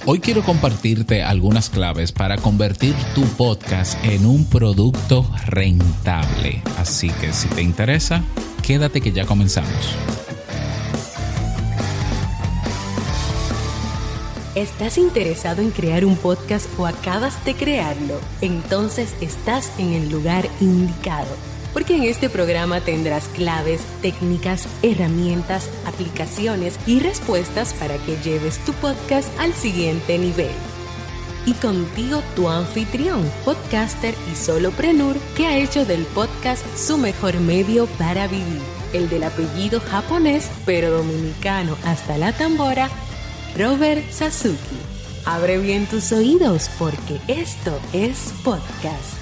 Hoy quiero compartirte algunas claves para convertir tu podcast en un producto rentable. Así que si te interesa, quédate que ya comenzamos. ¿Estás interesado en crear un podcast o acabas de crearlo? Entonces estás en el lugar indicado, porque en este programa tendrás claves, técnicas, herramientas, aplicaciones y respuestas para que lleves tu podcast al siguiente nivel. Y contigo tu anfitrión, podcaster y solopreneur que ha hecho del podcast su mejor medio para vivir, el del apellido japonés pero dominicano hasta la tambora, Robert Sasuki. Abre bien tus oídos porque esto es podcast.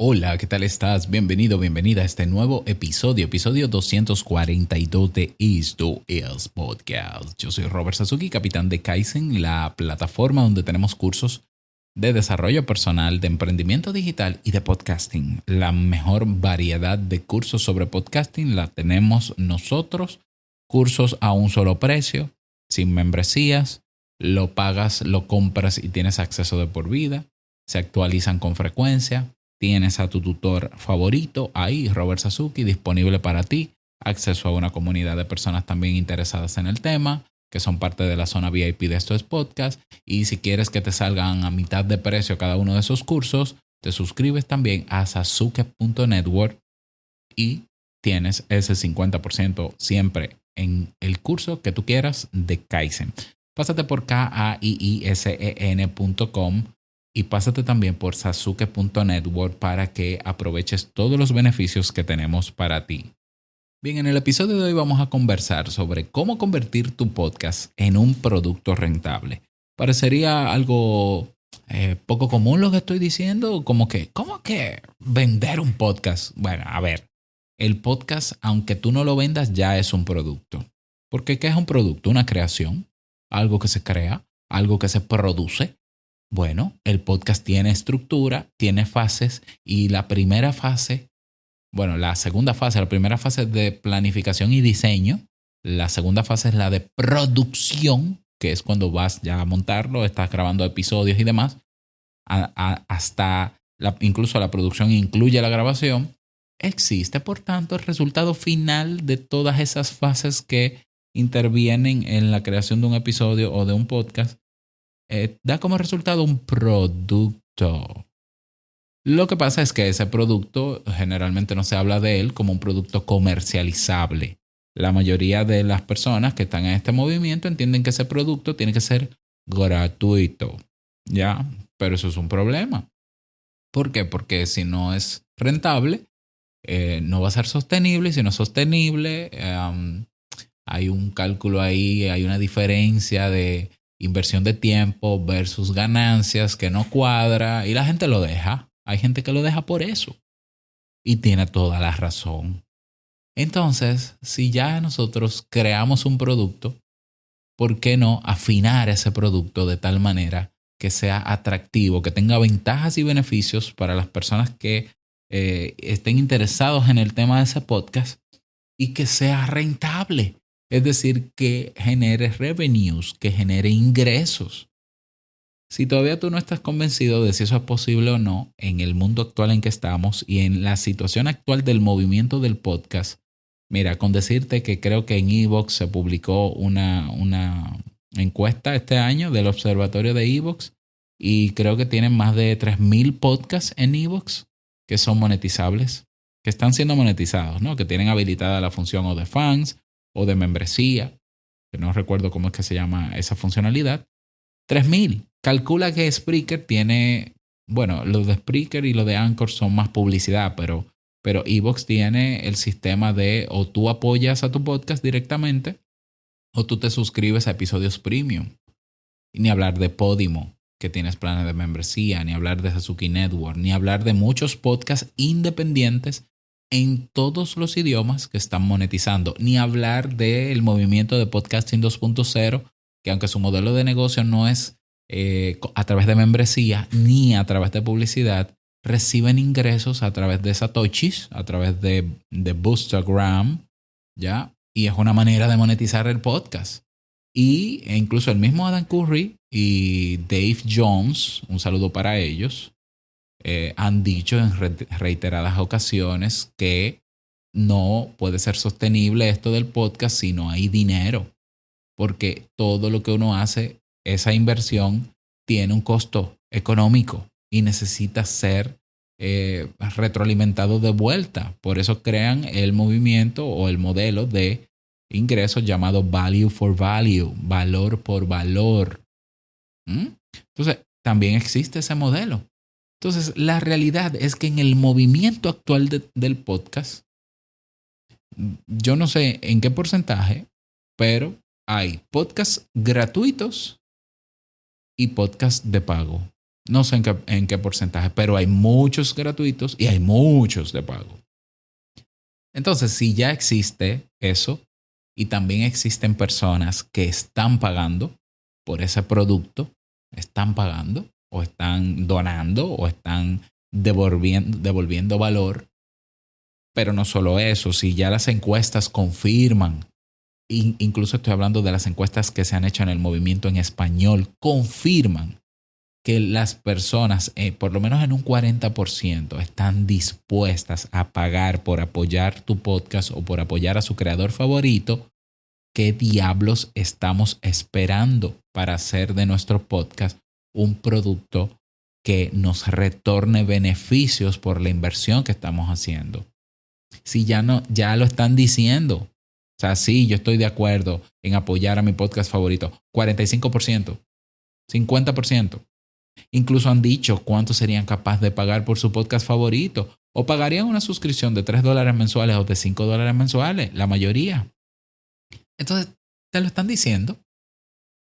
Hola, ¿qué tal estás? Bienvenido, bienvenida a este nuevo episodio 242 de Esto es Podcast. Yo soy Robert Sasuki, capitán de Kaizen, la plataforma donde tenemos cursos de desarrollo personal, de emprendimiento digital y de podcasting. La mejor variedad de cursos sobre podcasting la tenemos nosotros. Cursos a un solo precio, sin membresías, lo pagas, lo compras y tienes acceso de por vida, se actualizan con frecuencia, tienes a tu tutor favorito ahí, Robert Sasuki, disponible para ti, acceso a una comunidad de personas también interesadas en el tema, que son parte de la zona VIP de estos podcasts, y si quieres que te salgan a mitad de precio cada uno de esos cursos, te suscribes también a sasuke.network y tienes ese 50% siempre en el curso que tú quieras de Kaizen. Pásate por kaiisen.com y pásate también por sasuke.network para que aproveches todos los beneficios que tenemos para ti. Bien, en el episodio de hoy vamos a conversar sobre cómo convertir tu podcast en un producto rentable. Parecería algo poco común lo que estoy diciendo, ¿cómo que vender un podcast? Bueno, a ver. El podcast, aunque tú no lo vendas, ya es un producto. ¿Porque qué es un producto? Una creación, algo que se crea, algo que se produce. Bueno, el podcast tiene estructura, tiene fases y la primera fase, la primera fase es de planificación y diseño. La segunda fase es la de producción, que es cuando vas ya a montarlo, estás grabando episodios y demás. Incluso la producción incluye la grabación. Existe, por tanto, el resultado final de todas esas fases que intervienen en la creación de un episodio o de un podcast. Da como resultado un producto. Lo que pasa es que ese producto generalmente no se habla de él como un producto comercializable. La mayoría de las personas que están en este movimiento entienden que ese producto tiene que ser gratuito, ¿ya? Pero eso es un problema. ¿Por qué? Porque si no es rentable, no va a ser sostenible, y si no es sostenible, hay un cálculo ahí, hay una diferencia de inversión de tiempo versus ganancias que no cuadra y la gente lo deja. Hay gente que lo deja por eso y tiene toda la razón. Entonces, si ya nosotros creamos un producto, ¿por qué no afinar ese producto de tal manera que sea atractivo, que tenga ventajas y beneficios para las personas que estén interesados en el tema de ese podcast y que sea rentable? Es decir, que genere revenues, que genere ingresos. Si todavía tú no estás convencido de si eso es posible o no en el mundo actual en que estamos y en la situación actual del movimiento del podcast, mira, con decirte que creo que en iVoox se publicó una encuesta este año del observatorio de iVoox y creo que tienen más de 3,000 podcasts en iVoox que son monetizables, que están siendo monetizados, ¿no? Que tienen habilitada la función o de fans o de membresía, que no recuerdo cómo es que se llama esa funcionalidad. 3,000. Calcula que Spreaker tiene, los de Spreaker y los de Anchor son más publicidad, pero iVoox tiene el sistema de o tú apoyas a tu podcast directamente o tú te suscribes a episodios premium. Y ni hablar de Podimo, que tienes planes de membresía, ni hablar de Sasuke Network, ni hablar de muchos podcasts independientes en todos los idiomas que están monetizando, ni hablar del movimiento de podcasting 2.0, que aunque su modelo de negocio no es a través de membresía ni a través de publicidad, reciben ingresos a través de satoshis, a través de Boostagram, ¿ya? Y es una manera de monetizar el podcast. E incluso el mismo Adam Curry y Dave Jones, un saludo para ellos, han dicho en reiteradas ocasiones que no puede ser sostenible esto del podcast si no hay dinero, porque todo lo que uno hace, esa inversión, tiene un costo económico y necesita ser retroalimentado de vuelta. Por eso crean el movimiento o el modelo de ingresos llamado value for value, valor por valor. Entonces, también existe ese modelo. Entonces, la realidad es que en el movimiento actual del podcast, yo no sé en qué porcentaje, pero hay podcasts gratuitos y podcasts de pago. No sé en qué porcentaje, pero hay muchos gratuitos y hay muchos de pago. Entonces, si ya existe eso y también existen personas que están pagando por ese producto, están pagando o están donando o están devolviendo valor. Pero no solo eso, si ya las encuestas confirman, incluso estoy hablando de las encuestas que se han hecho en el movimiento en español, confirman que las personas, por lo menos en un 40%, están dispuestas a pagar por apoyar tu podcast o por apoyar a su creador favorito. ¿Qué diablos estamos esperando para hacer de nuestro podcast un producto que nos retorne beneficios por la inversión que estamos haciendo? Si ya lo están diciendo. O sea, sí, yo estoy de acuerdo en apoyar a mi podcast favorito. 45%, 50%. Incluso han dicho cuánto serían capaces de pagar por su podcast favorito. O pagarían una suscripción de $3 mensuales o de $5 mensuales, la mayoría. Entonces, te lo están diciendo.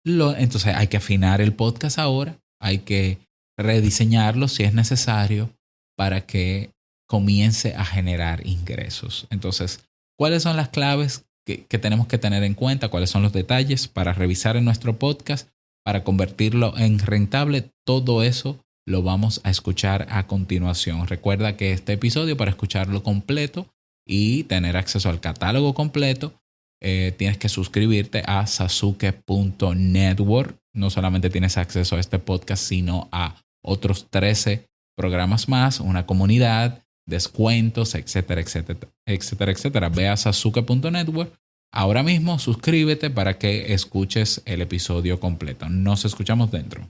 Entonces hay que afinar el podcast ahora. Hay que rediseñarlo si es necesario para que comience a generar ingresos. Entonces, ¿cuáles son las claves que tenemos que tener en cuenta? ¿Cuáles son los detalles para revisar en nuestro podcast, para convertirlo en rentable? Todo eso lo vamos a escuchar a continuación. Recuerda que este episodio, para escucharlo completo y tener acceso al catálogo completo, tienes que suscribirte a sasuke.network. No solamente tienes acceso a este podcast, sino a otros 13 programas más, una comunidad, descuentos, etcétera, etcétera, etcétera, etcétera. Ve a sasuke.network. Ahora mismo suscríbete para que escuches el episodio completo. Nos escuchamos dentro.